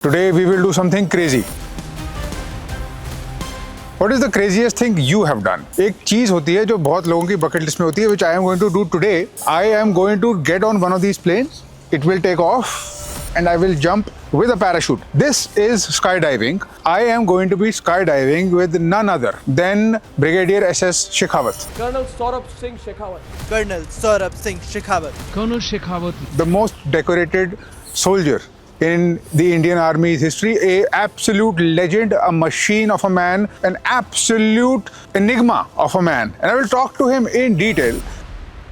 Today we will do something crazy. What is the craziest thing you have done? एक चीज होती है जो बहुत लोगों की bucket list में होती है, which I am going to do today. I am going to get on one of these planes. It will take off, and I will jump with a parachute. This is skydiving. I am going to be skydiving with none other than Brigadier SS Shekhawat. Colonel Saurabh Singh Shekhawat. Colonel Saurabh Singh Shekhawat. Colonel Shekhawat. The most decorated soldier in the Indian Army's history, a absolute legend, a machine of a man, an absolute enigma of a man. And I will talk to him in detail.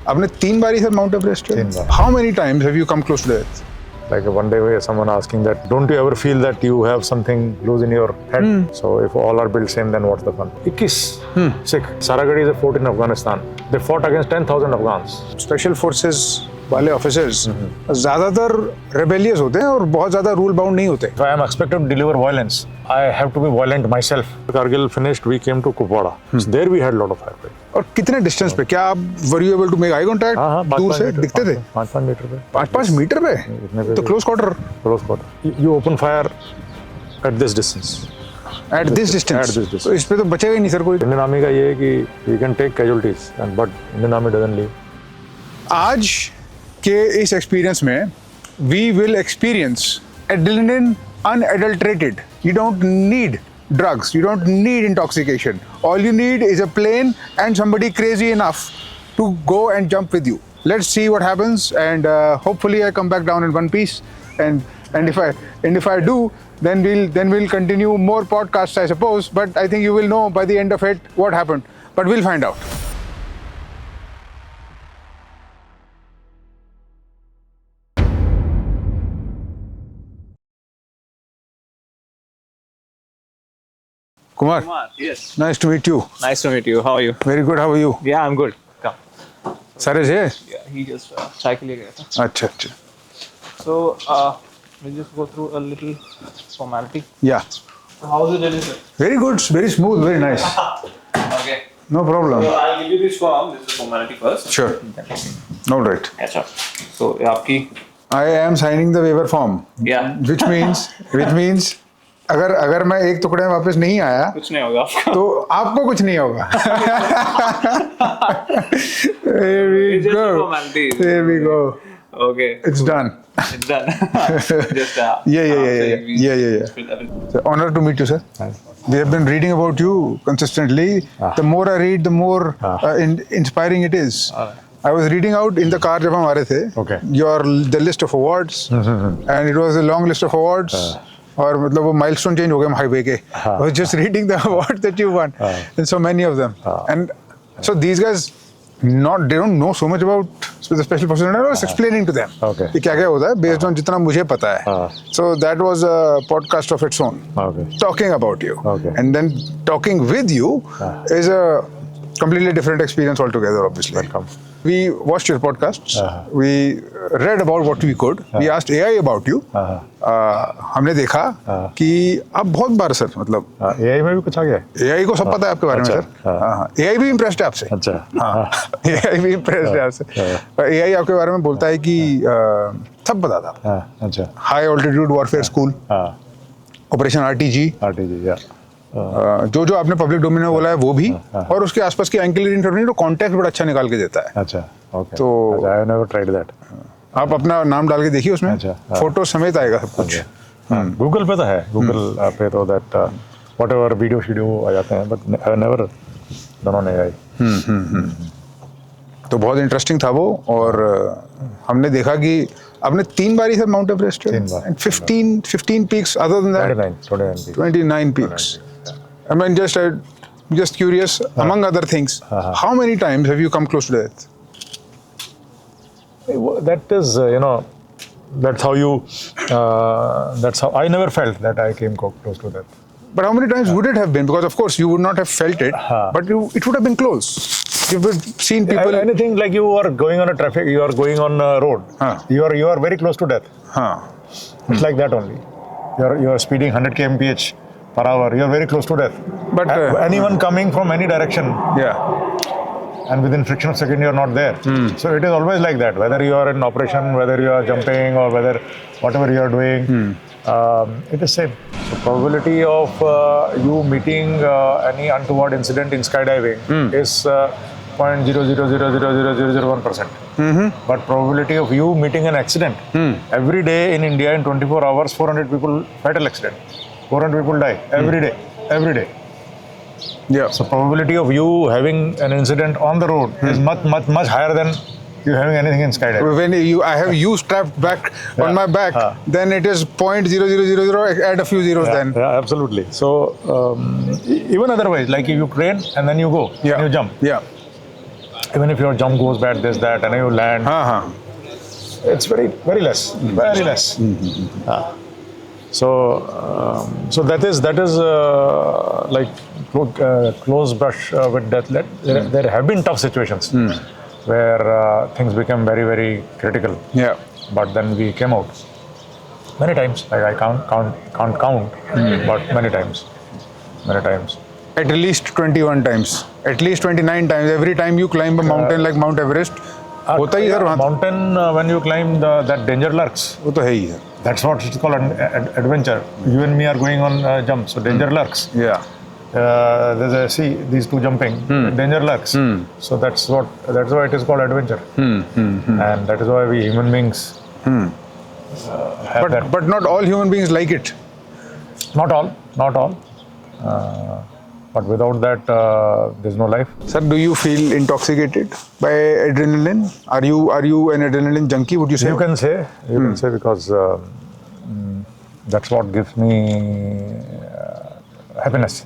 आपने 3 बार सर Mount Everest? 3 बार. How many times have you come close to death? Like one day someone asking that, don't you ever feel that you have something loose in your head? So if all are built same, then what's the fun? 21. Sikh. Saragadi is a fort in Afghanistan. They fought against 10,000 Afghans. Special forces वाले officers ज्यादातर rebellious होते हैं और बहुत ज्यादा rule bound नहीं होते. If I am expected to deliver violence, I have to be violent myself. Kargil finished, we came to Kupwara. So there we had a lot of firefighting. और कितने डिस्टेंस पे? क्या आप were you able to make eye contact? हाँ, दूर से दिखते थे? 5-5 मीटर पे. 5-5 मीटर पे? तो close quarter? Close quarter. You open fire at this distance. At this distance? At this distance. तो इस पे तो बचेगा ही नहीं सर कोई. Indian Army का ये है कि we can take casualties, but Indian Army doesn't leave. आज के इस एक्सपीरियंस में we will experience adrenaline unadulterated. You don't need drugs. You don't need intoxication. All you need is a plane and somebody crazy enough to go and jump with you. Let's see what happens, and hopefully I come back down in one piece. And if I do, then we'll continue more podcasts, I suppose. But I think you will know by the end of it what happened. But we'll find out. Kumar, Yes. nice to meet you. Nice to meet you. How are you? Very good. How are you? Yeah, I'm good. Come. Saरे से? Yeah, he just चाय के लिए गया था. अच्छा अच्छा. So, we'll just go through a little formality. Yeah. So how's the journey, sir? Very good. Very smooth. Very nice. Okay. No problem. So I'll give you this form. This is formality first. Sure. All right. अच्छा. So ये आपकी. I am signing the waiver form. Yeah. Which means अगर मैं एक टुकड़े में वापस नहीं आया कुछ नहीं होगा आपको. तो आपको कुछ नहीं होगा. Here we It's just go. a formality. Here we go. Okay. It's done. It's done. Just Yeah. So, honor to meet you, sir. We have been reading about you consistently. The more I read, the more inspiring it is. I was reading out in the car जब हम आ रहे थे. Okay. The list of awards, and it was a long list of awards. और मतलब वो milestone change हो गए highway के. I was just reading the awards that you won, and so many of them. And so these guys they don't know so much about the special forces. I was explaining to them कि क्या क्या होता है based on जितना मुझे पता है. So that was a podcast of its own, talking about you, and then talking with you is a completely different experience altogether. Obviously, welcome. We watched your podcasts. We read about what we could. We asked AI about you. हमने देखा कि आप बहुत बार sir मतलब AI में भी कुछ आ गया. AI को सब पता है आपके बारे में सर. AI भी इम्प्रेस्ड है आपसे. अच्छा. हाँ. AI भी इम्प्रेस्ड है आपसे. AI आपके बारे में बोलता है कि सब पता था. अच्छा. High altitude warfare school, operation RTG, जो आपने पब्लिक डोमेन में बोला है वो भी, और उसके आसपास की एंकिलरी इन्फॉर्मेशन तो कॉन्टेक्ट बड़ा अच्छा निकाल के देता है. अच्छा. ओके. तो I have never tried that. आप अपना नाम डाल के देखिए उसमें. अच्छा. फोटो समेत आएगा सब कुछ. गूगल पे तो है. गूगल पे तो दैट व्हाटएवर वीडियो आ जाते हैं, but I never done on AI. तो बहुत इंटरेस्टिंग था वो. और हमने देखा कि आपने 3 बार सर Mount Everest, 15 peaks other than that. 29 peaks. I mean, just curious, among other things, how many times have you come close to death? That is, that's how I never felt that I came close to death. But how many times would it have been? Because of course you would not have felt it, but it would have been close. You've seen people. Anything like you are going on a traffic, you are going on a road. You are very close to death. It's like that only. You are speeding 100 kmph per hour. You are very close to death. But anyone coming from any direction. And within fraction of a second you are not there. So it is always like that. Whether you are in operation, whether you are jumping, or whatever you are doing. It is same. So probability of you meeting any untoward incident in skydiving is 0.0000001%. But probability of you meeting an accident every day in India in 24 hours, 400 people fatal accident, 400 people die every day. Yeah. So probability of you having an incident on the road is much higher than you having anything in skydiving. When I have you strapped back on my back, then it is 0.0000. Add a few zeros then. Yeah, absolutely. So even otherwise, like if you train and then you go, and you jump. Yeah. Even if your jump goes bad, this, that, and you land, it's very less. Very less. So that is like close brush with death. There have been tough situations where things became very critical. Yeah. But then we came out many times. Like I can't count, but many times. At least 21 times. At least 29 times. Every time you climb a mountain like Mount Everest, होता ही है वहाँ. Mountain when you climb that danger lurks. वो तो है ही है. That's what it's called adventure. You and me are going on jumps, so danger lurks. Yeah. See these two jumping, danger lurks. So that's why it is called adventure. And that is why we human beings have that. But not all human beings like it. Not all. But without that, there's no life. Sir, do you feel intoxicated by adrenaline? Are you an adrenaline junkie? Would you say? You can say because that's what gives me happiness.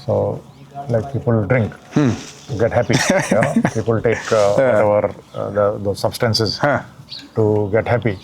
So, like people drink to get happy. People take whatever those substances to get happy.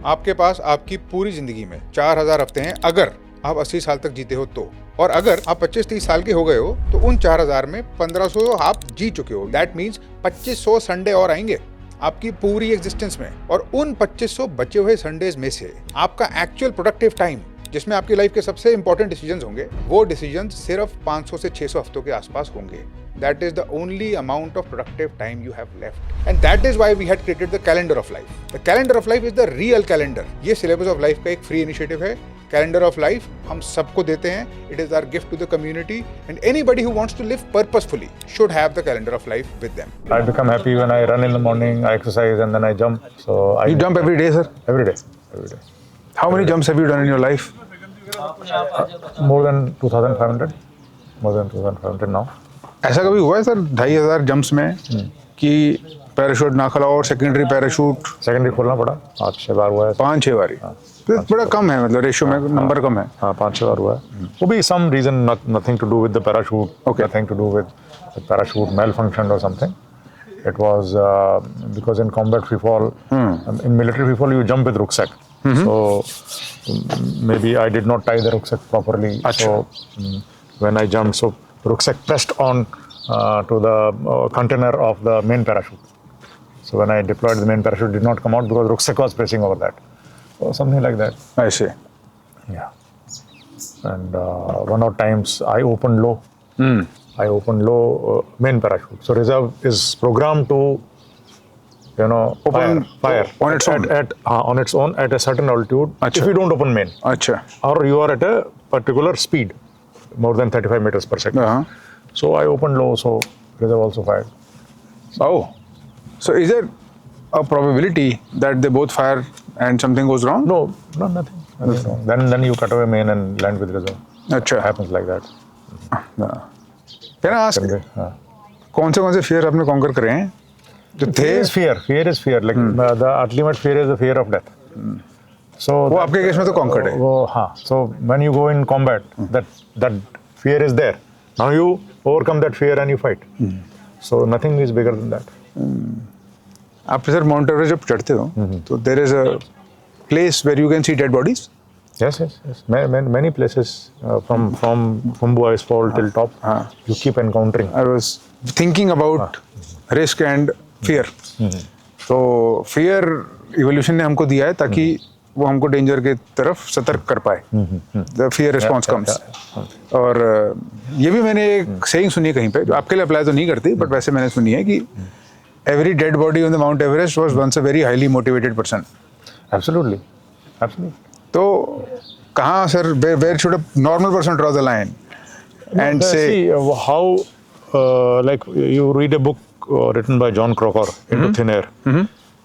आपके पास आपकी पूरी जिंदगी में 4000 हफ्ते हैं अगर आप 80 साल तक जीते हो तो, और अगर आप 25-30 साल के हो गए हो तो उन 4000 में 1500 आप जी चुके हो. दैट मीन्स 2500 संडे और आएंगे आपकी पूरी एग्जिस्टेंस में, और उन 2500 बचे हुए संडेज में से आपका एक्चुअल प्रोडक्टिव टाइम जिसमें आपकी लाइफ के सबसे इंपॉर्टेंट डिसीजंस होंगे, वो डिसीजंस सिर्फ 500 से 600 हफ्तों के आसपास होंगे. That is the only amount of productive time you have left. And that is why we had created the calendar of life. The calendar of life is the real calendar. ये syllabus of life का एक free initiative है. Calendar of life हम सबको देते हैं. It is our gift to the community, and anybody who wants to live purposefully should have the calendar of life with them. I become happy when I run in the morning, I exercise, and then I jump. So you jump every day, sir? Every day. How many jumps have you done in your life? More than 2,500. More than 2,500 now. ऐसा कभी हुआ है sir 2500 jumps में कि parachute ना खुला और secondary खोलना पड़ा? 5-6 बार हुआ है. 5-6 बार. बड़ा कम है, मतलब रेशियो में नंबर कम है. 5-6 बार हुआ है. वो भी some reason, nothing to do with the parachute, nothing to do with the parachute malfunctioned or something. It was because in combat free fall, in military free fall you jump with rucksack. So maybe I did not tie the rucksack properly. So when I jumped, so rucksack pressed on to the container of the main parachute. So when I deployed, the main parachute did not come out because rucksack was pressing over that. So something like that. I see. Yeah. And one or times I opened low. Main parachute. So reserve is programmed to, fire on its own. On its own at a certain altitude. If you don't open main. Or you are at a particular speed, more than 35 meters per second. So I opened low, so reserve also fired. Oh, so is there a probability that they both fire and something goes wrong? No, nothing. Wrong. Then you cut away main and land with reserve. It happens like that. Can I ask? कौन से fear आपने conquer करे हैं? Fear is fear. Like the ultimate fear is the fear of death. So वो आपके case में तो conquered है. So when you go in combat, that fear is there. Now you overcome that fear and you fight. So nothing is bigger than that. आप sir Mount Everest जब चढ़ते हो तो there is a place where you can see dead bodies. Yes. Many places from Khumbu Icefall till top, you keep encountering. I was thinking about risk and fear. तो fear evolution ने हमको दिया है ताकि वो हमको डेंजर के तरफ सतर्क कर पाए. The fear response comes. और ये भी मैंने एक saying सुनी है कहीं पे, जो आपके लिए अप्लाई तो नहीं करती, बट वैसे मैंने सुनी है कि every dead body on the Mount Everest was once a very highly motivated person. Absolutely. So, kahan, sir, where should a normal person draw the line? And say, see how, like you read a book written by John Crocker, Into Thin Air.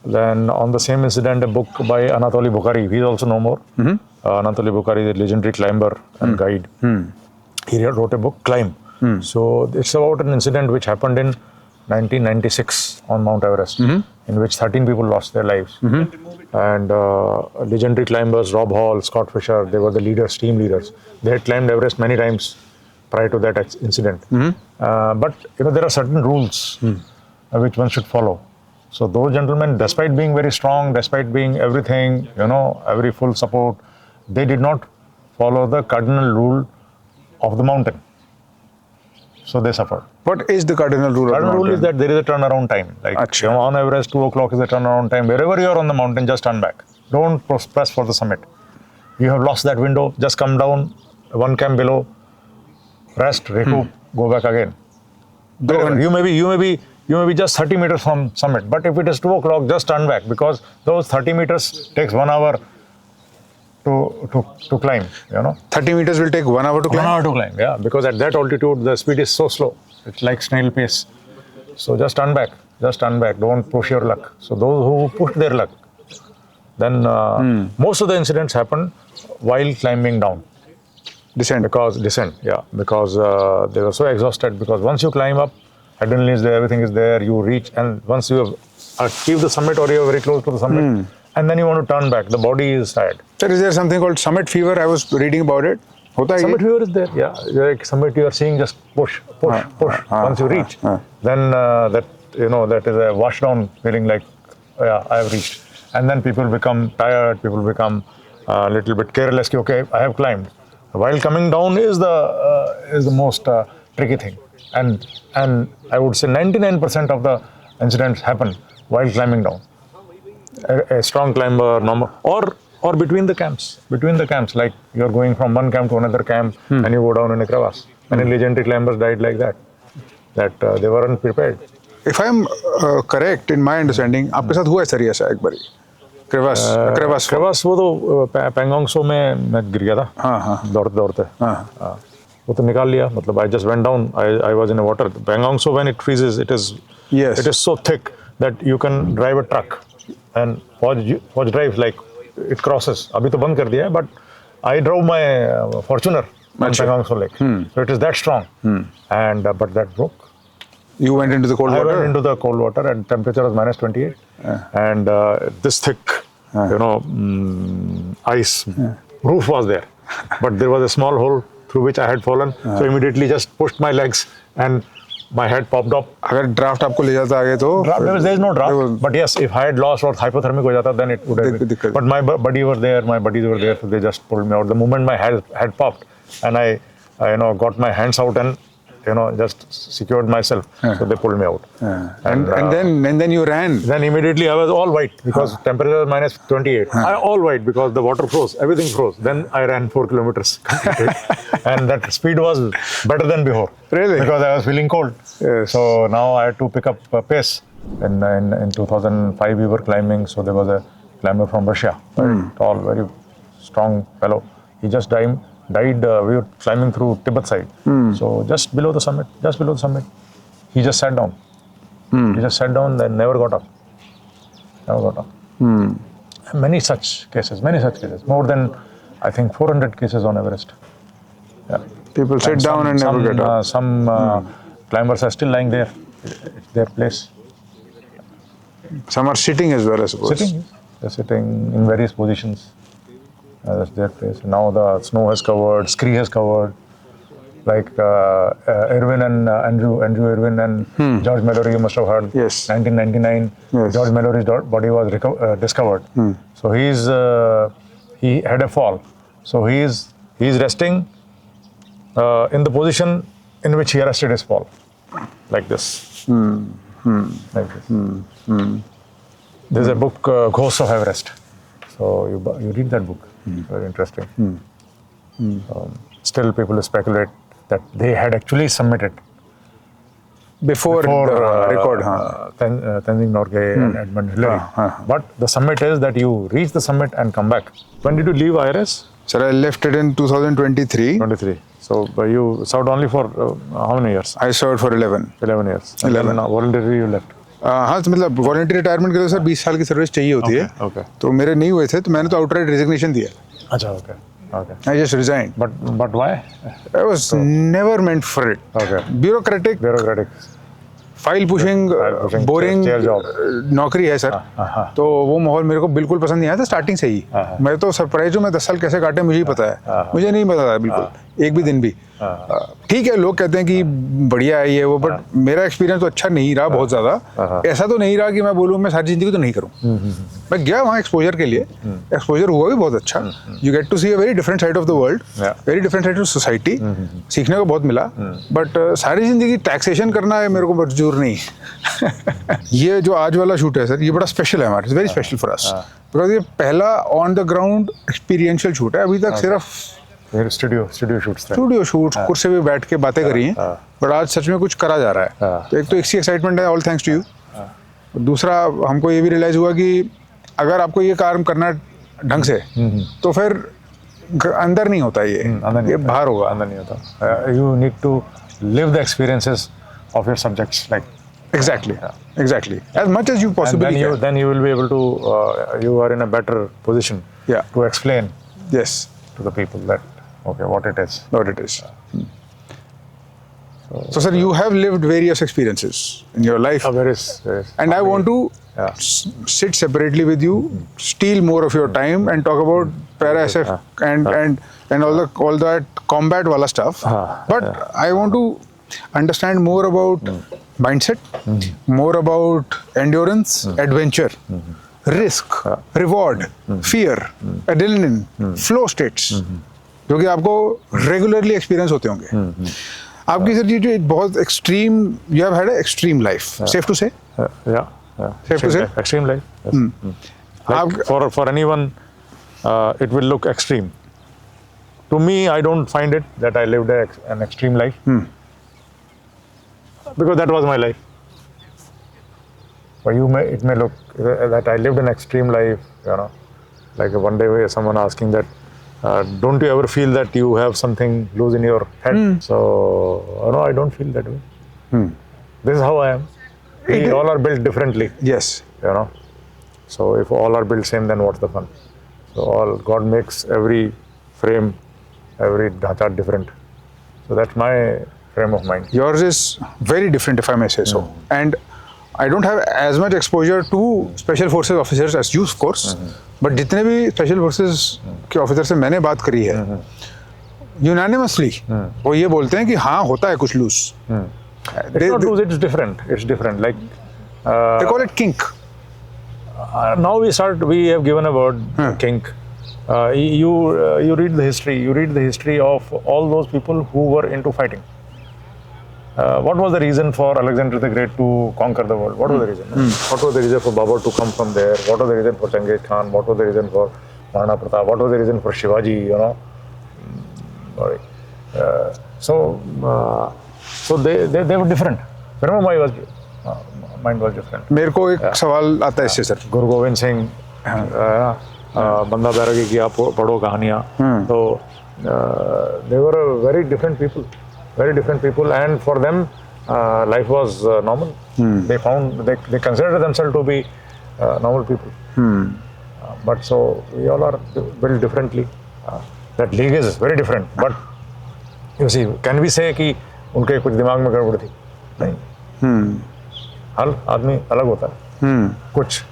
Then on the same incident, a book by Anatoly Bukhari. He's also no more. Anatoly Bukhari, the legendary climber and guide. He wrote a book, Climb. So it's about an incident which happened in 1996 on Mount Everest, in which 13 people lost their lives. And legendary climbers, Rob Hall, Scott Fisher, they were the leaders, team leaders. They had climbed Everest many times prior to that incident. But there are certain rules which one should follow. So those gentlemen, despite being very strong, despite being everything, every full support, they did not follow the cardinal rule of the mountain. So they suffered. what is the cardinal rule? Cardinal rule is that there is a turnaround time. Like on Everest, 2 o'clock is the turnaround time. Wherever you are on the mountain, just turn back. Don't press for the summit. You have lost that window, just come down, 1 camp below, rest, recoup, go back again. You may be just 30 meters from summit, but if it is 2 o'clock, just turn back, because those 30 meters takes 1 hour to climb, 30 meters will take 1 hour to climb? 1 hour to climb, yeah, because at that altitude, the speed is so slow. It's like snail pace. So just turn back, don't push your luck. So those who push their luck, then most of the incidents happen while climbing down. Descent. Because they were so exhausted, because once you climb up, adrenaline is there, everything is there, you reach, and once you have achieved the summit or you are very close to the summit, and then you want to turn back, the body is tired. Sir, is there something called summit fever? I was reading about it. Summit fever is there, yeah. Like summit, you are seeing just push. Once you reach, then that is a wash down feeling, like, yeah, I have reached. And then people become tired, people become a little bit careless. Okay, I have climbed. While coming down is the most tricky thing, and I would say 99% of the incidents happen while climbing down. A strong climber, or between the camps, like you are going from one camp to another camp, and you go down in a crevasse. Many legendary climbers died like that they weren't prepared. If I am correct in my understanding, आपके साथ हुआ है sir ऐसा एक बारी? Crevasse वो तो पैंगोंग सो में मैं गिर गया था, दौड़ते वो तो निकाल लिया, मतलब I just went down, I was in the water. Pangong so when it freezes, it is so thick that you can drive a truck, and Forge drives like it crosses. अभी तो बंद कर दिया है, but I drove my Fortuner on Pangong so lake, so it is that strong, and but that broke. You went into the cold water? I went into the cold water, and temperature was minus 28, and this thick, ice roof was there, but there was a small hole through which I had fallen, so immediately just pushed my legs and my head popped up. अगर draft आपको ले जाता आगे तो? There is no draft, but yes, if I had lost or hypothermic हो जाता, then it would have been. But my buddies were there, so they just pulled me out. The moment my head popped, and I got my hands out and just secured myself, so they pulled me out. And then you ran. Then immediately I was all white, because temperature was minus 28. All white because the water froze, everything froze. Then I ran 4 kilometers, and that speed was better than before. Really? Because I was feeling cold. Yes. So now I had to pick up pace. In 2005 we were climbing. So there was a climber from Russia, very tall, very strong fellow. He just died. We were climbing through Tibet side. So just below the summit, he just sat down. Then never got up. Many such cases. More than, I think, 400 cases on Everest. Yeah. People sit down and never get up. Some climbers are still lying there. It's their place. Some are sitting as well, I suppose. They're sitting in various positions. That's their place. Now the snow has covered, scree has covered. Like Irwin and Andrew Irwin and George Mallory, you must have heard. Yes. 1999, yes. George Mallory's body was discovered. So he had a fall. So he's resting in the position in which he arrested his fall, like this. Like this. There's a book, Ghosts of Everest. So you read that book. Very interesting. Still people speculate that they had actually submitted before the record. Tenzing Norgay and Edmund Hillary. But the summit is that you reach the summit and come back. When did you leave IRS? Sir, I left it in 2023. 23. So you served only for how many years? I served for 11. 11 years. 11. Voluntarily you left. हाँ तो मतलब voluntary retirement के लिए sir 20 साल की service चाहिए होती है. Okay. तो मेरे नहीं हुए थे तो मैंने तो आउटराइट रेजिग्नेशन दिया. अच्छा, okay. I just resigned. But why? I was never meant for it. Okay. Bureaucratic. File pushing boring नौकरी है सर. तो वो माहौल मेरे को बिल्कुल पसंद नहीं आया था स्टार्टिंग से ही. मैं तो सरप्राइज हूँ. मैं 10 साल कैसे काटे मुझे ही पता है. मुझे नहीं पता था बिल्कुल एक भी दिन भी. ठीक है लोग कहते हैं कि बढ़िया है ये वो बट मेरा एक्सपीरियंस तो अच्छा नहीं रहा बहुत ज़्यादा. ऐसा तो नहीं रहा कि मैं बोलूँ मैं सारी ज़िंदगी तो नहीं करूँ. मैं गया वहाँ एक्सपोजर के लिए. एक्सपोजर हुआ भी बहुत अच्छा. You get to see a very different side of the world, very different side of society. सीखने को बहुत मिला. बट सारी ज़िंदगी टैक्सेशन करना है मेरे को मंजूर नहीं. ये जो आज वाला शूट है सर ये बड़ा स्पेशल है हमारे. Very special for us because ये पहला on the ground experiential shoot है. अभी तक सिर्फ स्टूडियो शूट्स कुर्सी पे बैठ के बातें करी हैं. बट आज सच में कुछ करा जा रहा है. तो एक तो इसी एक्साइटमेंट है. All thanks to you. दूसरा हमको ये भी रियलाइज हुआ कि अगर आपको ये काम करना ढंग से तो फिर अंदर नहीं होता ये बाहर होगा. अंदर नहीं होता. You need to live the experiences of your subjects like exactly as much as you possibly can. Then you will be able to you are in a better position to explain to the people that what it is. So sir, you have lived various experiences in your life. And I want to sit separately with you, steal more of your time and talk about para SF and all that combat wala stuff. But I want to understand more about mindset, more about endurance, adventure, risk, reward, fear, adrenaline, flow states, जो कि आपको regularly experience होते होंगे. आपकी sir ये बहुत extreme, you have had a extreme life. Safe to say? Safe to say? Extreme life. Yes. For anyone, it will look extreme. To me, I don't find it that I lived an extreme life. Because that was my life. But it may look that I lived an extreme life, Like one day someone asking that, don't you ever feel that you have something loose in your head? So, no, I don't feel that way. This is how I am. We all are built differently. Yes. So if all are built same, then what's the fun? So God makes every frame, every dhacha different. So that's my frame of mind. Yours is very different, if I may say so. And I don't have as much exposure to special forces officers as you, of course. But जितने भी special forces के officers से मैंने बात करी है, unanimously वो ये बोलते हैं कि हाँ होता है कुछ loose. It's not loose. It's different. Like they call it kink. Now we have given a word, kink. You read the history. You read the history of all those people who were into fighting. What was the reason for Alexander the Great to conquer the world? What was the reason? What was the reason for Babur to come from there? What was the reason for Genghis Khan? What was the reason for Maharana Pratap? What was the reason for Shivaji? So they were different. Remember, mind was different. मेरे को एक सवाल आता है इससे sir. गुरु गोविंद सिंह, बंदा बैरागी की आप पढ़ो कहानियाँ. तो they were very different people, and for them life was normal. They considered themselves to be normal people. But so we all are built differently. That league is very different. But you see, can we say कि उनके कुछ दिमाग में गड़बड़ थी? नहीं. हर आदमी अलग होता है. कुछ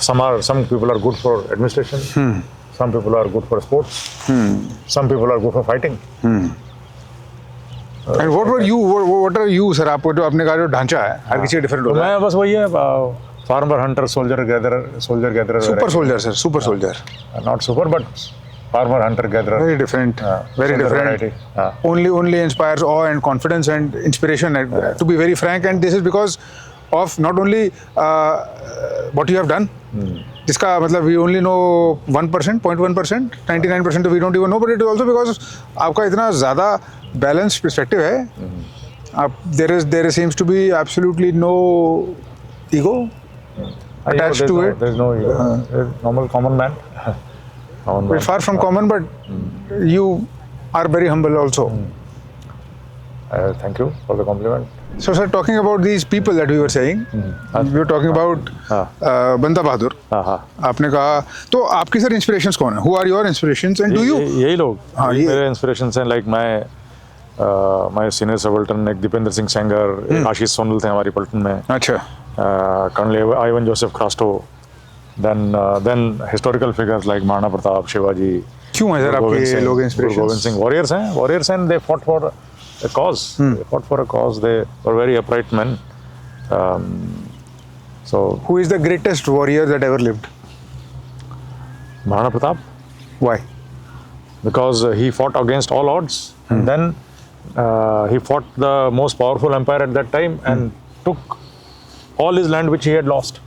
some people are good for administration. Some people are good for sports. Some people are good for fighting. And what are you, sir? आपको जो अपने का जो ढांचा है, हर किसी का डिफरेंट होता है. मैं बस वही है, farmer, hunter, soldier, gatherer. Super soldier, sir. Super soldier. Not super, but farmer, hunter, gatherer. Very different. Very different. Only inspires awe and confidence and inspiration. To be very frank, and this is because of not only what you have done. जिसका मतलब we only know 1%, 0.1%, 99% we don't even know, but it is also because आपका इतना ज़्यादा balanced perspective है There seems to be absolutely no ego attached to it. There's no ego. Normal common man. Common We're man. far from common, but you are very humble also. Thank you for the compliment. So, sir, talking about these people that we were saying, we were talking about Banda Bahadur. आपने कहा तो आपके sir inspirations कौन है? Who are your inspirations and do you? यही लोग हाँ, ये मेरे इंस्पिरेशंस हैं लाइक my senior subaltern एक दीपेंद्र सिंह सेंगर एक आशीष सोनल थे हमारी पलटन में अच्छा colonel Ivan Joseph Crasto then historical figures like Maharana Pratap Shivaji क्यों है सर आपके लोग inspirations? Govind Singh warriors and they fought for a cause. They fought for a cause. They were very upright men. So Who is the greatest warrior that ever lived? Maharana Pratap, Why? because he fought against all odds, and then he fought the most powerful empire at that time and took all his land which he had lost,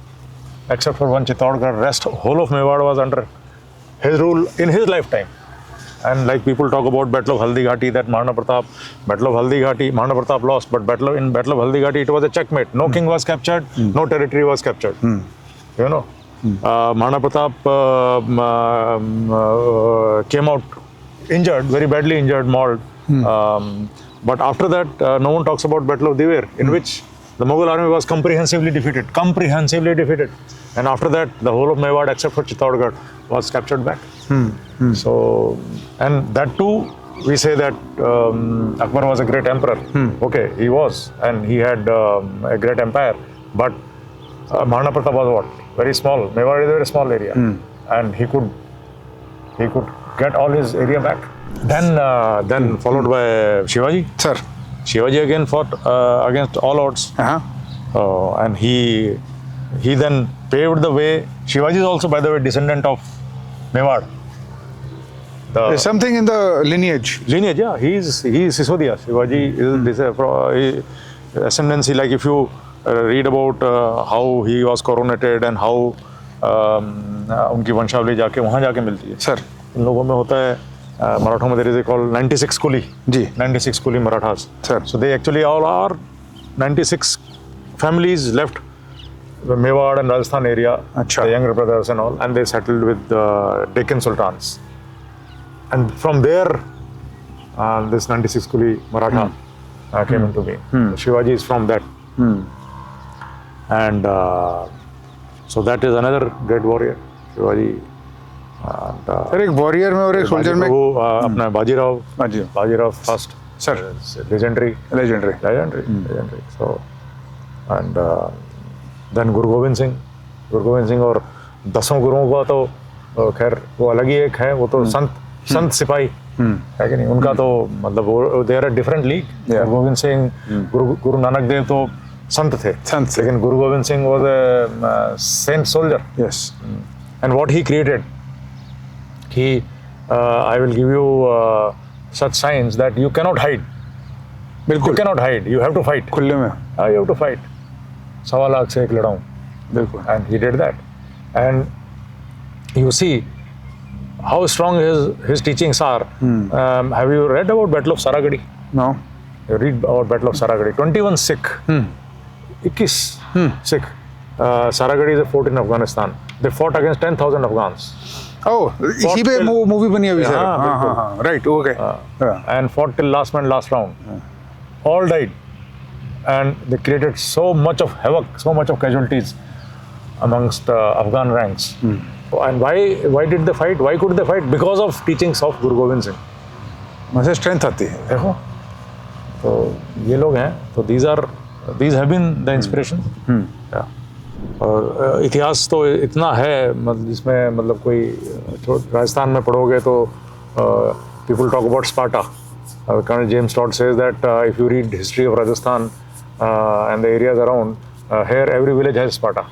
except for one Chittorgarh. Rest whole of Mewar was under his rule in his lifetime. And like people talk about Battle of Haldi Ghati, that Maharana Pratap, Battle of Haldi Ghati, Maharana Pratap lost, but in Battle of Haldi Ghati, it was a checkmate. No king was captured, no territory was captured. You know, Maharana Pratap came out injured, very badly injured, mauled. But after that, no one talks about Battle of Diver, in which the Mughal army was comprehensively defeated. And after that, the whole of Mewar, except for Chittorgarh, was captured back. So, and that too, we say that Akbar was a great emperor. Okay, he was, and he had a great empire. But Maharana Pratap was what? Very small. Mewar is a very small area, and he could get all his area back. Then followed by Shivaji. Sir. Shivaji again fought against all odds. And he then paved the way. Shivaji is also, by the way, descendant of Mewar. There's something in the lineage. Yeah. He is Sisodia. Shivaji is ascendancy. Like if you read about how he was coronated and how उनकी वंशावली जाके वहाँ जाके मिलती है. Sir. इन लोगों में होता है मराठों में there is a called 96 Kuli. जी. 96 Kuli Marathas. Sir. So they actually all are 96 families left the Mewar and Rajasthan area, Achha. the younger brothers and all, and they settled with the Deccan Sultans. And from there, this 96 Kuli Maratha came into being. Shivaji is from that. And so that is another great warrior, Shivaji. Sir एक warrior में और एक soldier में वो अपना Bajirao first sir legendary. So and then Guru Gobind Singh और 10 गुरुओं का तो खैर वो अलग ही एक है, वो तो संत सिपाही है कि नहीं, उनका तो मतलब वो they are a different league. Guru Gobind Singh, Guru Nanak Dev तो संत थे, लेकिन Guru Gobind Singh was a saint soldier. Yes. And what he created, I will give you such signs that you cannot hide. You cannot hide. You have to fight. खुले में. You have to fight. 1.25 lakh से एक लड़ाऊं. बिल्कुल. And he did that. And you see how strong his teachings are. Have you read about Battle of Saragadi? No. You read about Battle of Saragadi. 21 Sikh. 21 Sikh. Saragadi is a fort in Afghanistan. They fought against 10,000 Afghans. Oh, इसी पे movie बनी अभी sir. हाँ, right, okay. And fought till last man, last round. All died, and they created so much of havoc, so much of casualties amongst Afghan ranks. And why did they fight? Why could they fight? Because of teachings of Guru Gobind Singh. मुझे strength आती है. देखो, तो ये लोग हैं. तो these have been the inspiration. Yeah. और इतिहास तो इतना है, मतलब जिसमें मतलब कोई राजस्थान में पढ़ोगे तो people talk about Sparta. Colonel James Todd says that if you read history of Rajasthan and the areas around, here every village has Sparta.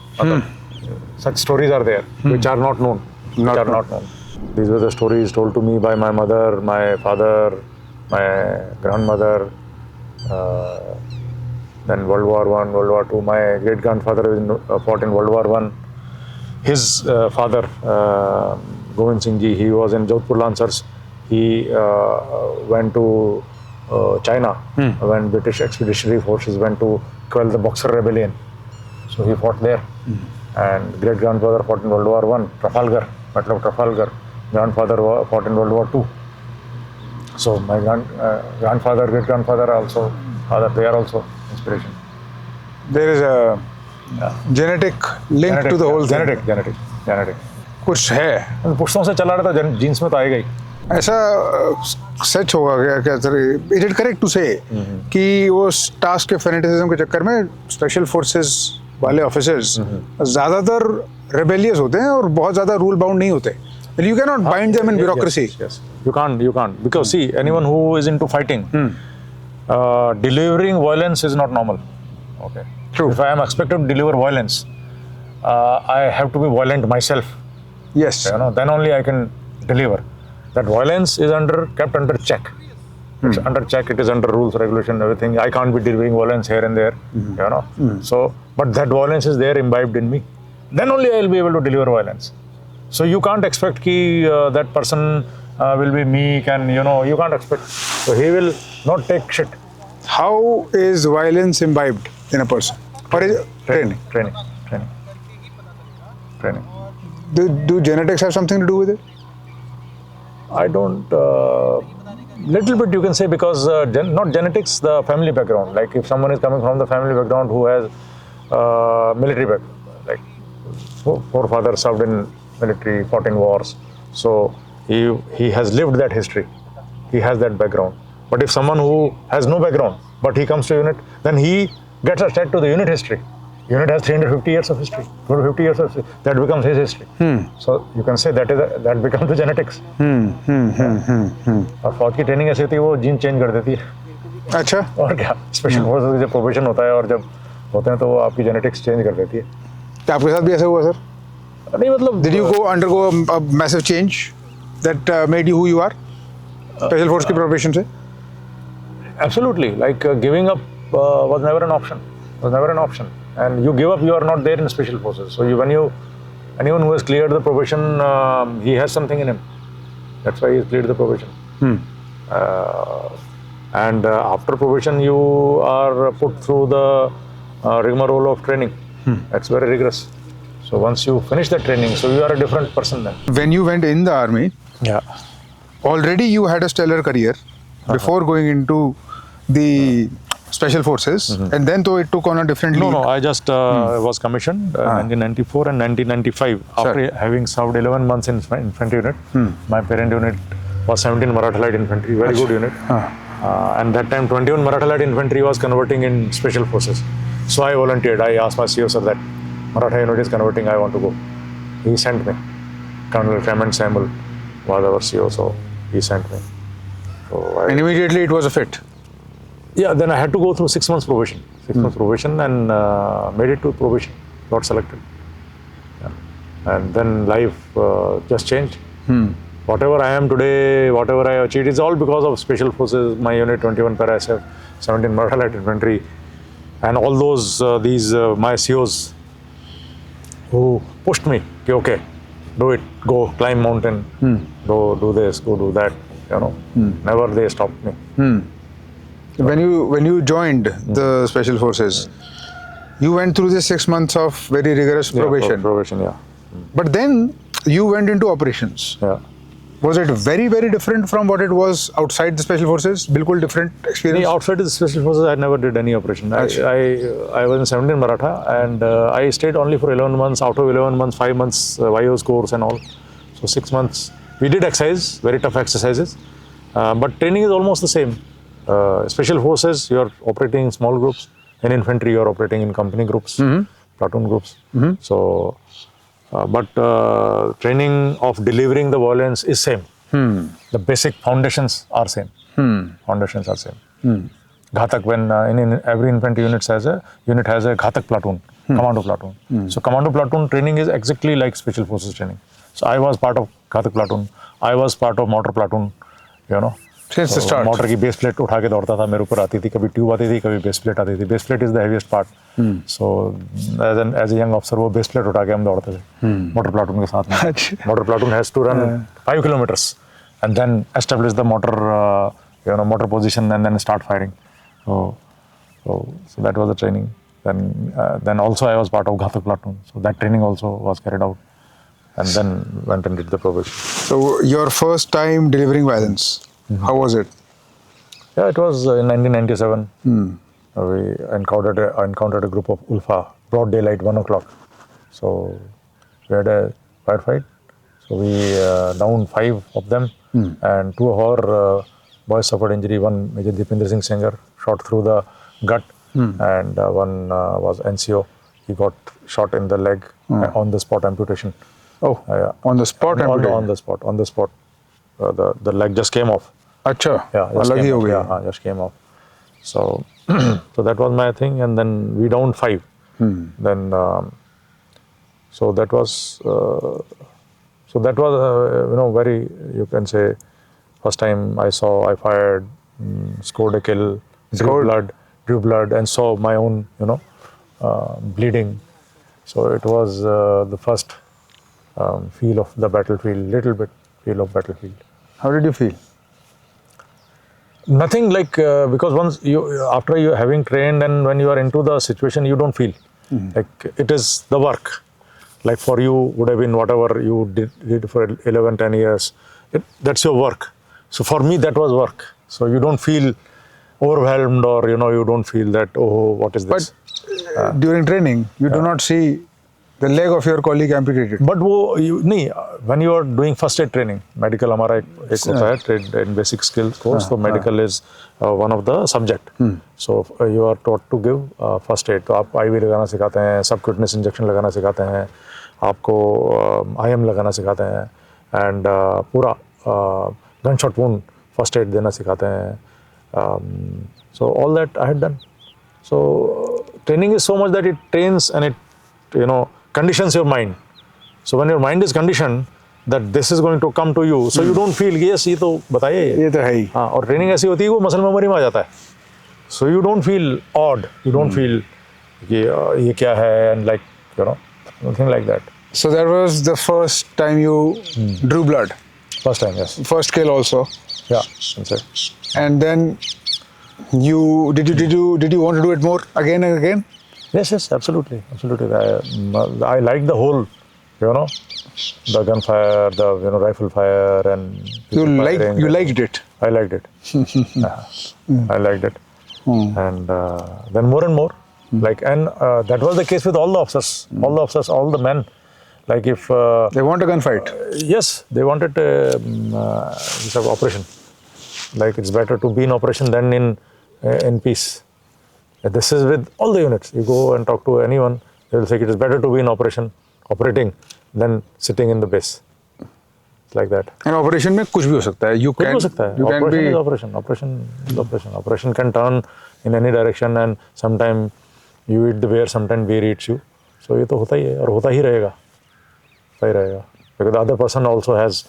Such stories are there, which are not known. These were the stories told to me by my mother, my father, my grandmother. Then World War I, World War II. My great-grandfather fought in World War I. His father, Govind Singh Ji, he was in Jodhpur Lancers. He went to China when British expeditionary forces went to quell the Boxer Rebellion. So he fought there. And great-grandfather fought in World War I, Trafalgar, Battle of Trafalgar. Grandfather fought in World War II. So my grandfather, great-grandfather also, they are also inspiration. There is a genetic link to the whole thing. Genetic. कुछ है पुश्तों से चला रहा था jeans में तो आएगा ही. ऐसा सच होगा क्या इज इट करेक्ट टू से कि वो टास्क के फेनेटिसिज्म के चक्कर में स्पेशल फोर्सेस वाले ऑफिसर्स ज्यादातर रेबेलियस होते हैं और बहुत ज्यादा रूल बाउंड नहीं होते. You cannot bind them in bureaucracy. Yes. You can't. Because see, anyone who is into fighting, delivering violence is not normal. Okay. True. If I am expected to deliver violence, I have to be violent myself. Yes. Then only I can deliver. That violence is kept under check. It's under check. It is under rules, regulation, everything. I can't be delivering violence here and there. So, but that violence is there imbibed in me. Then only I will be able to deliver violence. So you can't expect that person will be meek and you can't expect. So he will not take shit. How is violence imbibed in a person? Or is it training? Do genetics have something to do with it? I don't. Little bit you can say because not genetics, the family background. Like if someone is coming from the family background who has military background, like forefathers served in military, fought in wars, so he has lived that history. He has that background. But if someone who has no background, but he comes to unit, then he gets attached to the unit history. Unit has 350 years of history, 250 years of history. That becomes his history. So you can say that becomes the genetics. और फौज की training ऐसी होती है वो gene change कर देती है. अच्छा. और क्या स्पेशल फोर्सेस का जब प्रोबेशन होता है और जब होते हैं तो वो आपकी जेनेटिक्स चेंज कर देती है. क्या आपके साथ भी ऐसा हुआ सर? नहीं मतलब Did you undergo a massive change that made you who you are? Special force की प्रोबेशन से? Absolutely. Like giving up was never an option. And you give up, you are not there in special forces. So anyone who has cleared the probation, he has something in him. That's why he has cleared the probation. And after probation, you are put through the rigmarole of training. That's very rigorous. So once you finish the training, so you are a different person then. When you went in the army, already you had a stellar career before going into the special forces, and then though it took on a different league. No, I just was commissioned in 1994 and 1995 after having served 11 months in infantry unit. My parent unit was 17 Maratha Light Infantry, very good unit. And that time 21 Maratha Light Infantry was converting in special forces. So I volunteered. I asked my CEO sir that Maratha unit is converting, I want to go. He sent me. Colonel Clement Samuel was our CEO, so he sent me. So And immediately it was a fit. Yeah, then I had to go through 6 months probation. 6 months probation and made it to probation. Got selected. Yeah. And then life just changed. Whatever I am today, whatever I achieved, is all because of special forces, my unit 21 Para SF, 17 Maratha Light Infantry, and all those my COs who pushed me. Okay, do it, go climb mountain, do this, go do that. Never they stopped me. When you joined the special forces, you went through this 6 months of very rigorous probation. Probation, yeah. But then you went into operations. Yeah. Was it very, very different from what it was outside the special forces? Bilkul different experience? Outside the special forces, I never did any operation. I was in 17 Maratha and I stayed only for 11 months. Out of 11 months, 5 months YO's course and all. So 6 months. We did exercise, very tough exercises. But training is almost the same. Special forces, you are operating in small groups. In infantry, you are operating in company groups, platoon groups. So, but training of delivering the violence is same. The basic foundations are same. Foundations are same. Ghatak, when in every infantry unit has a Ghatak platoon, commando platoon. So commando platoon training is exactly like special forces training. So I was part of Ghatak platoon. I was part of mortar platoon. Since the start. Motor की base plate उठा के दौड़ता था, मेरे ऊपर आती थी, कभी ट्यूब आती थी, कभी बेस प्लेट आती थी. Base plate is the heaviest part. So as a young officer वो बेस प्लेट उठा के हम दौड़ते थे मोटर प्लाटून के साथ में. Motor platoon has to run 5 kilometers and then establish the motor motor position and then start firing. So that was the training. Then also I was part of Ghatak platoon. So that training also was carried out. And then went and did the probation. So your first time delivering violence, how was it? Yeah, it was in 1997. We encountered a group of Ulfa, broad daylight, 1 o'clock. So we had a firefight. So we downed 5 of them, and 2 of our boys suffered injury. One, Major Deepinder Singh Sengar, shot through the gut, and one was NCO. He got shot in the leg, on the spot amputation. Oh, on the spot amputation? On the spot. The leg just came off. Acha, yeah, just came off. So, so that was my thing, and then we downed 5. Then, so that was, very, you can say, first time I fired, scored a kill, drew blood, and saw my own, bleeding. So it was the first feel of the battlefield, little bit feel of battlefield. How did you feel? Nothing like, because once after you having trained and when you are into the situation, you don't feel like it is the work. Like for you would have been whatever you did for 11, 10 years. That's your work. So for me, that was work. So you don't feel overwhelmed, or you don't feel that, oh, what is this? But during training, you do not see the leg of your colleague amputated. But when you are doing first aid training, medical हमारा एक होता है trade in basic skills course. So medical is one of the subject. So you are taught to give first aid. तो आप IV लगाना सिखाते हैं, subcutaneous injection लगाना सिखाते हैं, आपको IM लगाना सिखाते हैं, and पूरा gunshot wound first aid देना सिखाते हैं. So all that I had done. So training is so much that it trains and it conditions your mind. So when your mind is conditioned that this is going to come to you, so you don't feel yes, ये तो बताइए, ये तो है ही. हाँ, और training ऐसी होती है वो मसल मेमोरी में आ जाता है. So you don't feel odd, you don't feel ये क्या है, and like nothing like that. So that was the first time you drew blood. First time, yes. First kill also. Yeah, that's it. And then did you want to do it more again and again? Yes, absolutely. I like the whole, the gunfire, the rifle fire, and you liked it. I liked it. I liked it, and then more and more, and that was the case with all the officers, all the men. Like if they want a gunfight, yes, they wanted this operation. Like it's better to be in operation than in peace. This is with all the units. You go and talk to anyone, they will say it is better to be in operating than sitting in the base. It's like that. And operation में कुछ भी हो सकता है. You can be operation can turn in any direction, and sometimes you eat the bear, sometimes bear eats you. So ये तो होता ही है और होता ही रहेगा. Because the other person also has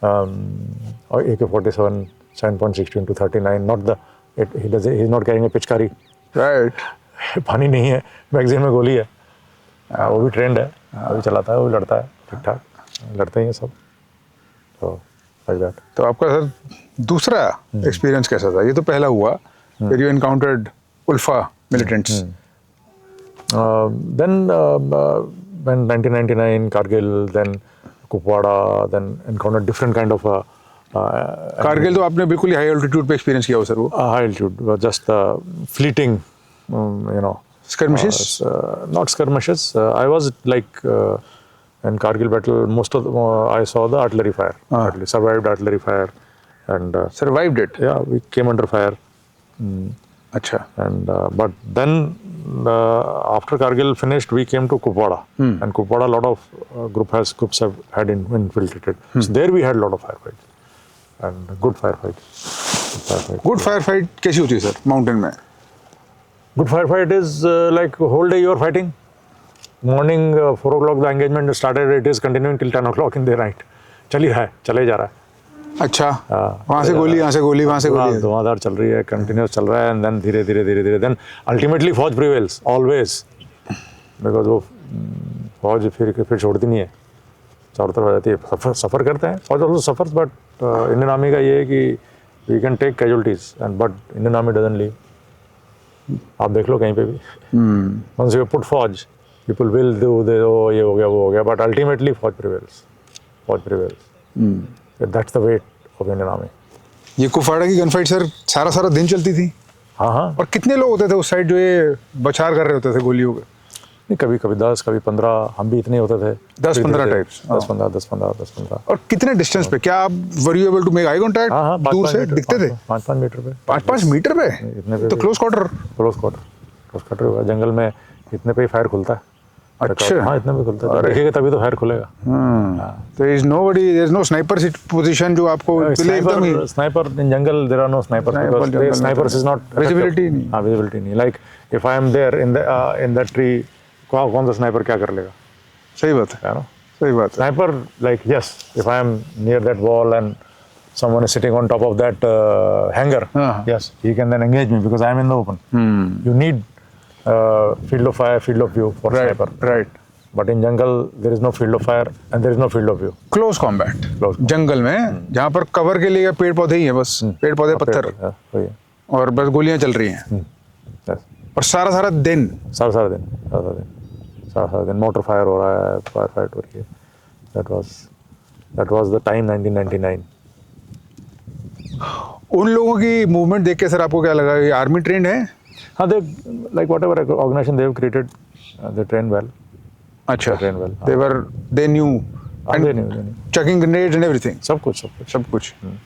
AK-47 7.62 into 39. He's not carrying a पिचकारी. Right. पानी नहीं है, मैगजीन में गोली है. वो भी ट्रेंड है, वो भी चलाता है, वो भी लड़ता है, ठीक ठाक लड़ते हैं सब. तो like that. तो आपका सर दूसरा एक्सपीरियंस कैसा था? ये तो पहला हुआ. Where you encountered Ulfa militants. Then when 1999 Kargil, then Kupwara, then encountered different kind of Kargil तो आपने बिल्कुल हाई एल्टीट्यूड पे एक्सपीरियंस किया हो सर. वो high altitude, just fleeting, skirmishes? Not skirmishes. I was like in Kargil battle, most of I saw the artillery fire. Survived artillery fire, and survived it. Yeah, we came under fire. Acha. And but then after Kargil finished, we came to Kupwara, and Kupwara, a lot of groups had infiltrated. So there we had a lot of firefights. And good firefight. Good firefight कैसी होती है sir mountain में? Good firefight is like whole day you are fighting. Morning 4 o'clock the engagement started. It is continuing till 10 o'clock in the night. चले जा रहा है. अच्छा. वहाँ से गोली, यहाँ से गोली, वहाँ से गोली. धुआंधार चल रही है, continuous चल रहा है, and then धीरे. Then ultimately फौज prevails always, because वो फौज फिर छोड़ती नहीं है, चारों तरफ आ जाती है. सफर करते हैं फौज, also suffers, but Indian army का ये है कि We can take casualties, but Indian Army doesn't leave. आप देख लो कहीं पे भी. Once you put फौज, people will do ये हो गया वो हो गया, but ultimately फौज prevails. फौज prevails. That's the weight of Indian Army. ये कुफवाड़ा की गन फाइट सर सारा दिन चलती थी. हाँ. और कितने लोग होते थे उस साइड जो ये बचार कर रहे होते थे गोलियों के? नहीं, कभी 10, कभी 15, हम भी इतने होते थे. 10-15 टाइप्स. 10-15. और कितने डिस्टेंस पे? क्या आप were you able to make eye contact? हाँ, दूर से दिखते थे? 5-5 मीटर पे. 5-5 मीटर पे? इतने पे तो क्लोज क्वार्टर हुआ. जंगल में इतने पे ही फायर खुलता है. अच्छा. हाँ, इतने पे खुलता है. देखेगा तभी तो फायर खुलेगा. There is no sniper position जो आपको एकदम ही. Sniper in jungle there are no snipers because snipers is not visibility नहीं. हाँ, visibility नहीं. Like if I am there in that tree, कौन सा स्नाइपर क्या कर लेगा? सही बात है. सही बात है. Sniper, like yes, if I am near that wall and someone is sitting on top of that hanger, yes, he can then engage me because I am in the open. You need field of fire, field of view for sniper. Right. But in jungle there is no field of fire and there is no field of view. Close combat. जंगल में जहाँ पर cover के लिए पेड़ पौधे ही हैं बस. पेड़ पौधे पत्थर. और बस गोलियां चल रही हैं. और सारा दिन. मोटर फायर हो रहा है, फायर फाइट हो रही है. That was the time 1999. उन लोगों की मूवमेंट देख के सर आपको क्या लगा? ये आर्मी ट्रेंड है? हाँ, they like whatever organization they have created, they train well. अच्छा. They train well. They knew. And they knew. Chucking grenades and everything. सब कुछ.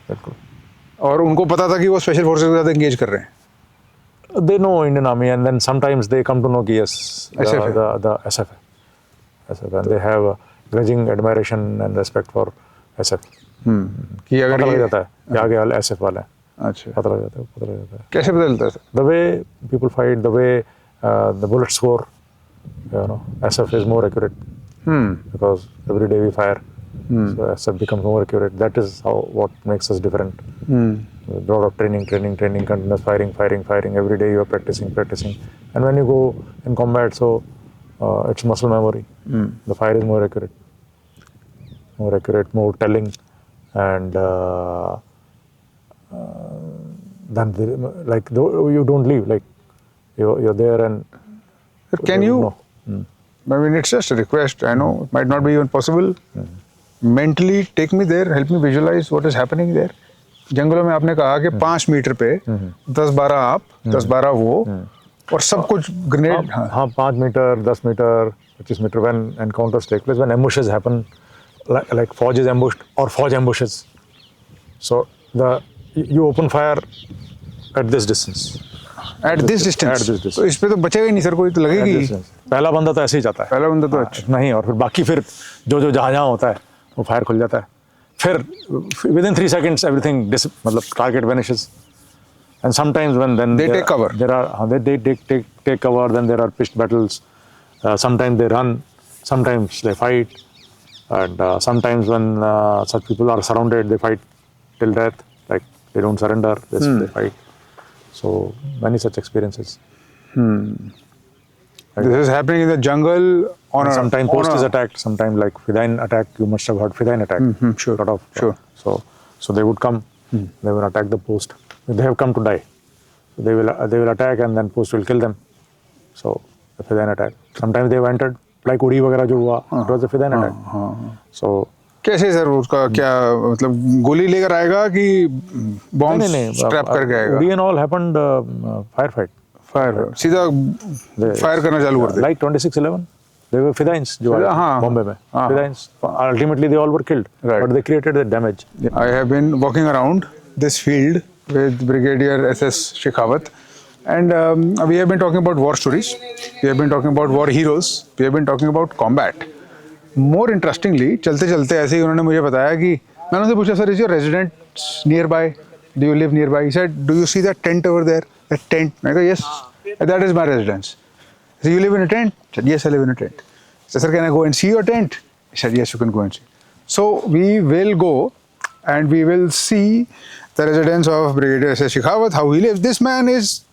बिल्कुल. और उनको पता था कि वो स्पेशल फोर्सेस के साथ एंगेज कर रहे हैं. They know Indian Army and then sometimes they come to know कि yes, the SF, and they have a grudging admiration and respect for SF. कि अगर पता लग जाता है कि आगे वाले SF वाले हैं. अच्छा. पता लग जाता है. कैसे बदलता है? The way people fight, the way the bullet score, SF is more accurate because every day we fire, so SF becomes more accurate. That is what makes us different. A lot of training, continuous firing. Every day you are practicing, and when you go in combat, so it's muscle memory. The fire is more accurate, more telling, and then you don't leave. Like you're there and. Can you? I mean, it's just a request. I know it might not be even possible. Mentally take me there, help me visualize what is happening there. जंगलों में आपने कहा कि 5 metre पे 10-12 आप, 10-12 वो, और सब कुछ ग्रेनेड. हाँ, 5 meter, 10 meter, 25 meter. When encounters take place, when ambushes happen, like Fauj is ambushed or Fauj ambushes, so you open fire at this distance. At this distance. तो इस पे तो बचेगा ही नहीं सर, कोई तो लगेगी. पहला बंदा तो ऐसे ही जाता है. पहला बंदा तो अच्छा. नहीं, और फिर बाकी फिर जो जहाँ होता है वो फायर खुल जाता है. फिर within 3 seconds everything मतलब target vanishes. And sometimes when they take cover. They take cover. Then there are pitched battles. Sometimes they run. Sometimes they fight. And sometimes when such people are surrounded, they fight till death. Like they don't surrender. They fight. So many such experiences. This is happening in the jungle. Sometimes post is attacked. Sometimes like Fidain attack. You must have heard Fidain attack. Sure. So they would come. They will attack the post. They have come to die. They will attack and then post will kill them. So the Fidain attack. Sometimes they have entered like Uri वगैरह जो हुआ. It was a Fidain attack. So कैसे sir उसका क्या मतलब गोली लेकर आएगा कि बॉम्ब स्ट्रैप करके आएगा? Uri and all happened firefight. सीधा फायर करना चालू कर दिया. Like 26/11. They were Fidains जो बॉम्बे में. Fidains. Ultimately they all were killed. Right. But they created the damage. I have been walking around this field with Brigadier SS Shekhawat, and we have been talking about war stories. We have been talking about war heroes. We have been talking about combat. More interestingly, चलते चलते ऐसे ही उन्होंने मुझे बताया कि मैंने उनसे पूछा, sir, is your residence nearby? Do you live nearby? He said, do you see that tent over there? That tent? I go, yes, that is my residence. So you live in a tent? I said, yes, I live in a tent. I said, sir, can I go and see your tent? He said, yes, you can go and see. So we will go and we will see the residence of Brigadier SS Shekhawat, how he lives. This man is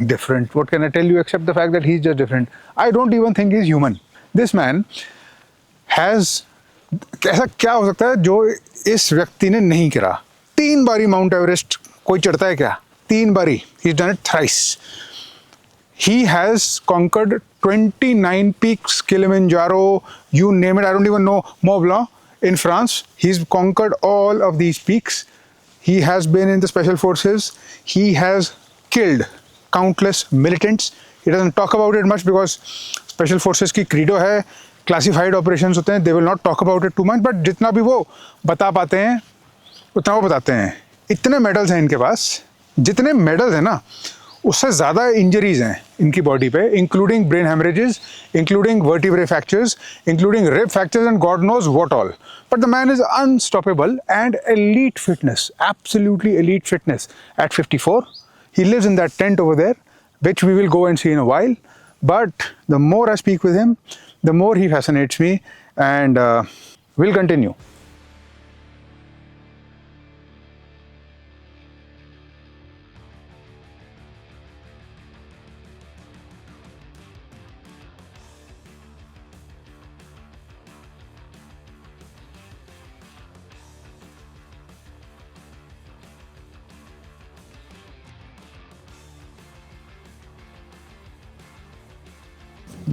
different. What can I tell you except the fact that he's just different? I don't even think he's human. This man has, ऐसा क्या हो सकता है जो इस व्यक्ति ने नहीं करा? 3 बारी माउंट एवरेस्ट कोई चढ़ता है क्या? 3 बारी. He's done it thrice. He has conquered 29 peaks, Kilimanjaro, you name it. I don't even know, Mont Blanc in France. He's conquered all of these peaks. He has been in the special forces. He has killed countless militants. He doesn't talk about it much because special forces की credo है, classified operations होते हैं. They will not talk about it too much, but जितना भी वो बता पाते हैं उतना वो बताते हैं. इतने मेडल्स हैं इनके पास, जितने मेडल्स हैं ना उससे ज़्यादा इंजरीज हैं इनकी बॉडी पे, including brain hemorrhages, including vertebrae fractures, including rib fractures and God knows what all. But the man is unstoppable and elite fitness, absolutely elite fitness at 54. He lives in that tent over there, which we will go and see in a while. But the more I speak with him, the more he fascinates me, and we'll continue.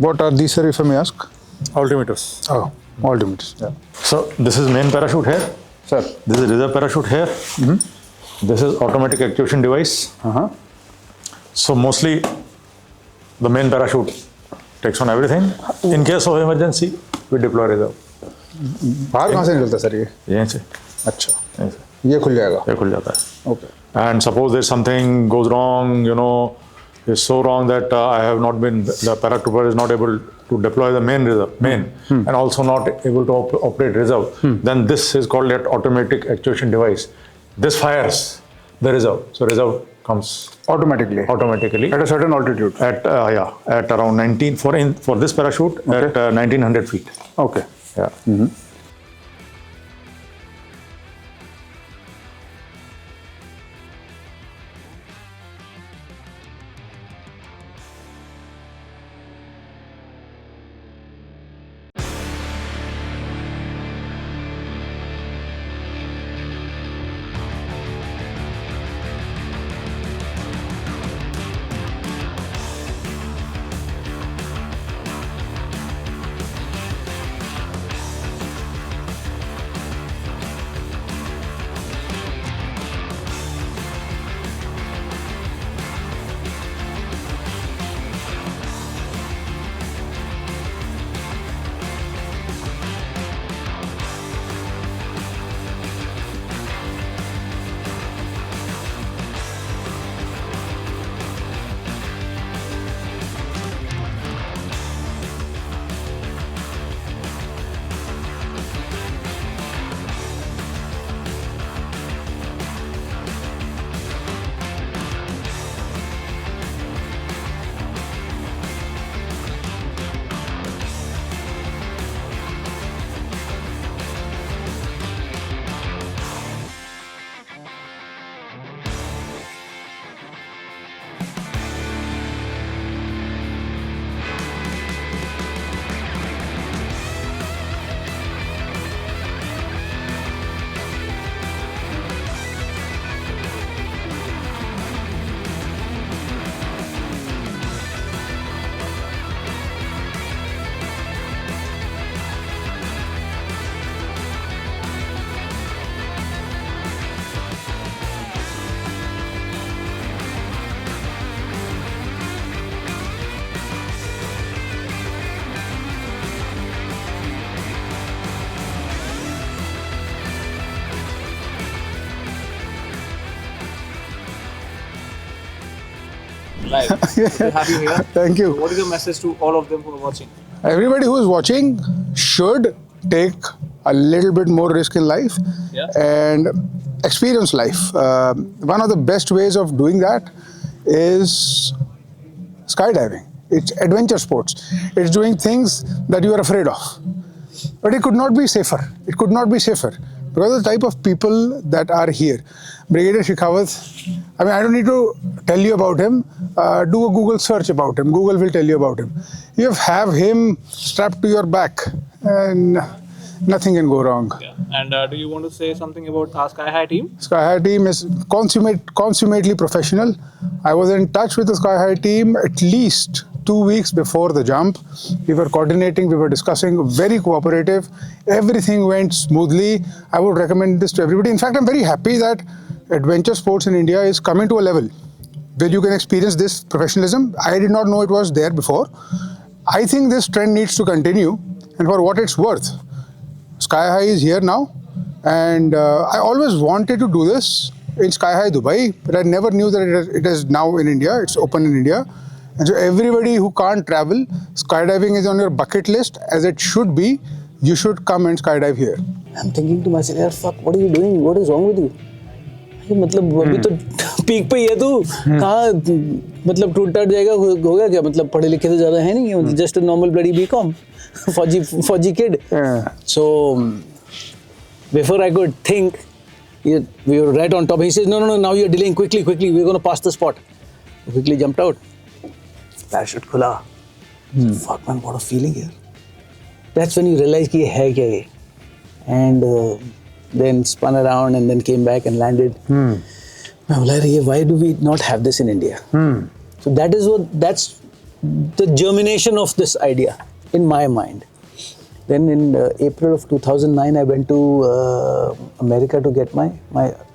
What are these, sir, if I may ask? Altimeters. Oh, altimeters. Yeah. So this is main parachute here. Sir. This is reserve parachute here. This is automatic actuation device. So mostly the main parachute takes on everything. In case of emergency, we deploy reserve. बाहर कहाँ से निकलता है sir ये? यहीं से. अच्छा. यहीं से. ये खुल जाएगा. ये खुल जाता है. Okay. And suppose there's something goes wrong, it's so wrong that the paratrooper is not able to deploy the main reserve, and also not able to operate reserve. Then this is called an automatic actuation device. This fires the reserve. So reserve comes Automatically. At a certain altitude. At around 19 for this parachute at 1900 feet. Okay. Yeah. Live. We're happy here. Thank you. What is your message to all of them who are watching? Everybody who is watching should take a little bit more risk in life and experience life. One of the best ways of doing that is skydiving. It's adventure sports. It's doing things that you are afraid of. But it could not be safer. It could not be safer. Because of the type of people that are here. Brigadier Shekhawat, I mean, I don't need to tell you about him. Do a Google search about him. Google will tell you about him. You have him strapped to your back. And Nothing can go wrong. Yeah. And do you want to say something about our Sky High team? Sky High team is consummately professional. I was in touch with the Sky High team at least 2 weeks before the jump. We were coordinating, we were discussing, very cooperative. Everything went smoothly. I would recommend this to everybody. In fact, I'm very happy that adventure sports in India is coming to a level where you can experience this professionalism. I did not know it was there before. I think this trend needs to continue, and for what it's worth, Sky High is here now, and I always wanted to do this in Sky High Dubai, but I never knew that it is now in India. It's open in India, and so everybody who can't travel, skydiving is on your bucket list, as it should be. You should come and skydive here. I'm thinking to myself, यार fuck, what are you doing? What is wrong with you? मतलब अभी तो peak पे ही है तू, कहाँ मतलब टूट टाट जाएगा, हो गया क्या, मतलब पढ़े लिखे तो ज़्यादा है नहीं, just a normal bloody BCom, फौजी kid. So before I could think, we were right on top. He says, no, now you're delaying, quickly, we're going to pass the spot. I quickly jumped out. Parachute खुला. Fuck man, what a feeling here. That's when you realize कि ये है क्या ये. And then spun around and then came back and landed. Why do we not have this in India? So that's the germination of this idea in my mind. Then in April of 2009, I went to America to get my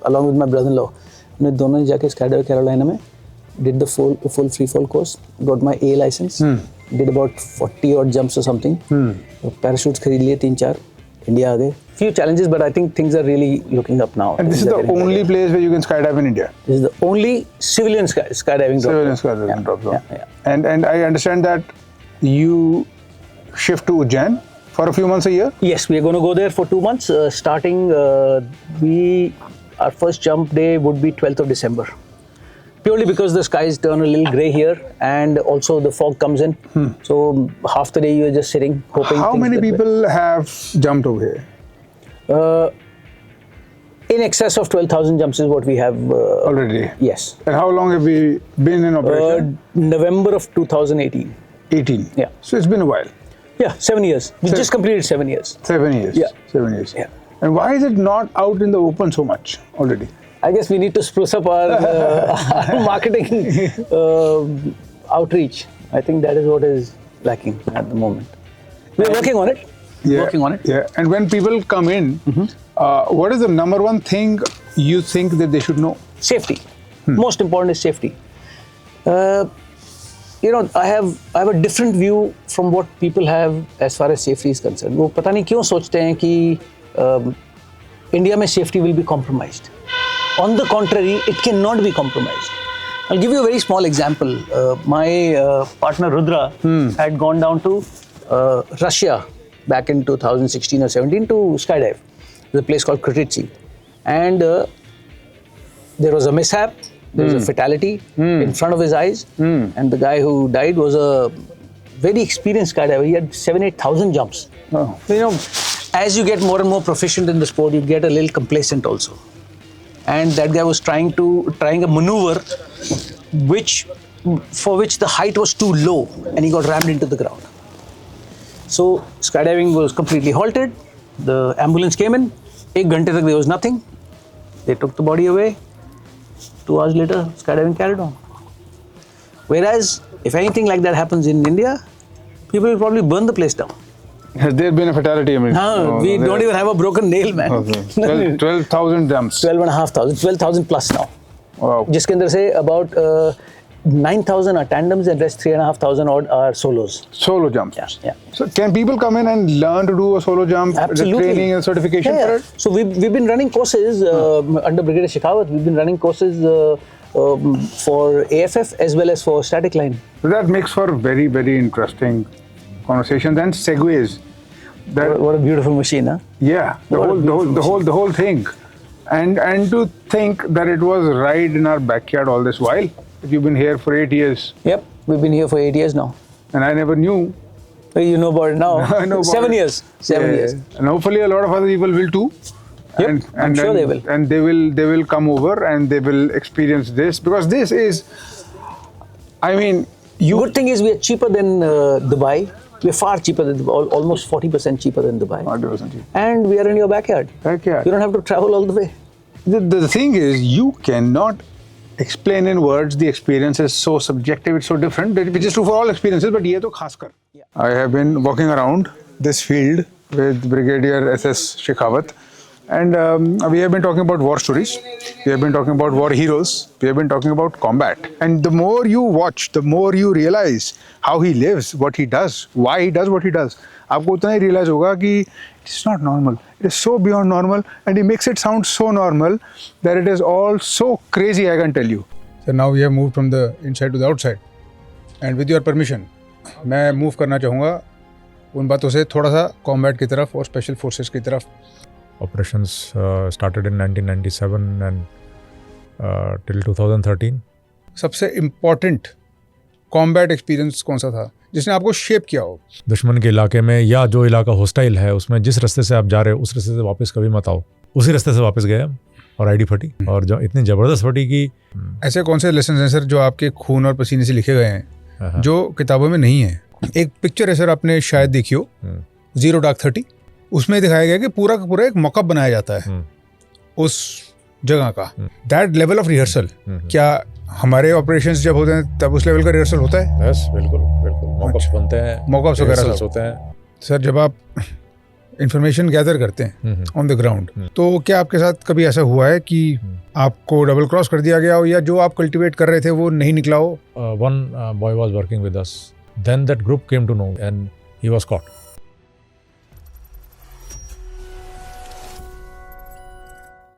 along with my brother-in-law. We दोनों जाके Skydive Carolina में did the full free fall course, got my A license, did about 40 odd jumps or something. Parachutes खरीद लिए 3-4, India आ गए. Few challenges, but I think things are really looking up now. And this is the only place where you can skydive in India. This is the only civilian skydiving drop zone. Yeah. And I understand that you shift to Ujjain for a few months a year. Yes, we are going to go there for 2 months. Starting, our first jump day would be 12th of December. Purely because the skies turn a little grey here, and also the fog comes in. So half the day you are just sitting, hoping. How many people have jumped over here? In excess of 12,000 jumps is what we have already. Yes. And how long have we been in operation? November of 2018. 18. Yeah. So it's been a while. Yeah, 7 years. We just completed 7 years. 7 years. Yeah. 7 years. Yeah. And why is it not out in the open so much already? I guess we need to spruce up our marketing outreach. I think that is what is lacking at the moment. We're working on it. Working on it. Yeah. And when people come in, what is the number one thing you think that they should know? Safety. Most important is safety. I have a different view from what people have as far as safety is concerned. वो पता नहीं क्यों सोचते हैं कि India में safety will be compromised. On the contrary, it cannot be compromised. I'll give you a very small example. My partner Rudra had gone down to Russia back in 2016 or 17 to skydive. There's a place called Krutitsy. And there was a mishap, there was a fatality in front of his eyes. And the guy who died was a very experienced skydiver. He had 7,000-8,000 jumps. Oh. As you get more and more proficient in the sport, you get a little complacent also. And that guy was trying a maneuver for which the height was too low, and he got rammed into the ground. So skydiving was completely halted. The ambulance came in. 1 घंटे तक there was nothing. They took the body away. 2 hours later, skydiving carried on. Whereas, if anything like that happens in India, people will probably burn the place down. Has there been a fatality? I mean, we don't even have a broken nail, man. Okay. 12,000 jumps. 12,500, 12,000 plus now. Wow. जिसके अंदर से about 9,000 are tandems and rest 3,500 odd are solos. Solo jumps. Yeah. So can people come in and learn to do a solo jump? Absolutely. The training and certification for it? So we've been running courses under Brigadier Shekhawat. We've been running courses for AFF as well as for static line. So that makes for very, very interesting conversations and segues. What a beautiful machine, huh? Yeah, the whole thing, and to think that it was right in our backyard all this while. You've been here for 8 years. Yep, we've been here for 8 years now. And I never knew. You know about it now. I know about 7 it. years. 7 years. And hopefully a lot of other people will too. Yep, I'm sure they will. And they will come over and they will experience this, because this is, I mean, Good thing is we are cheaper than Dubai. We're far cheaper than Dubai, almost 40% cheaper than Dubai. 40% cheap. And we are in your backyard. Backyard. You don't have to travel all the way. The thing is, you cannot explain in words. The experience is so subjective, it's so different, which is true for all experiences, but ये तो खासकर. I have been walking around this field with Brigadier SS Shekhawat, and we have been talking about war stories, we have been talking about war heroes, we have been talking about combat. And the more you watch, the more you realize how he lives, what he does, why he does what he does. आपको उतना ही realize होगा कि it's not normal. It is so beyond normal, and he makes it sound so normal that it is all so crazy, I can tell you. So now we have moved from the inside to the outside, and with your permission, मैं move करना चाहूँगा उन बातों से थोड़ा सा combat की तरफ और special forces की तरफ. Operations started in 1997 and till 2013. सबसे इम्पोर्टेंट कॉम्बैट एक्सपीरियंस कौन सा था जिसने आपको शेप किया हो? दुश्मन के इलाके में या जो इलाका हॉस्टाइल है उसमें जिस रास्ते से आप जा रहे हो उस रास्ते से वापस कभी मत आओ. उसी रास्ते से वापस गए हम और आईडी फटी, और जो इतनी ज़बरदस्त फटी कि ऐसे कौन से लेसन हैं सर जो आपके खून और पसीने से लिखे गए हैं जो किताबों में नहीं है? एक पिक्चर है सर, आपने शायद देखी हो, 0 Dark 30. उसमें दिखाया गया कि पूरा का पूरा एक मॉकअप बनाया जाता है उस जगह का. दैट लेवल ऑफ रिहर्सल, क्या हमारे ऑपरेशंस जब होते हैं तब उस लेवल का रिहर्सल होता है? बस बिल्कुल बिल्कुल मॉकअप्स बनते हैं, मॉकअप्स वगैरह होते हैं. सर जब आप इंफॉर्मेशन गैदर करते हैं ऑन द ग्राउंड, तो क्या आपके साथ कभी ऐसा हुआ है कि आपको डबल क्रॉस कर दिया गया हो या जो आप कल्टीवेट कर रहे थे वो नहीं निकला हो? One boy was working with us. Then that group came to know and he was caught.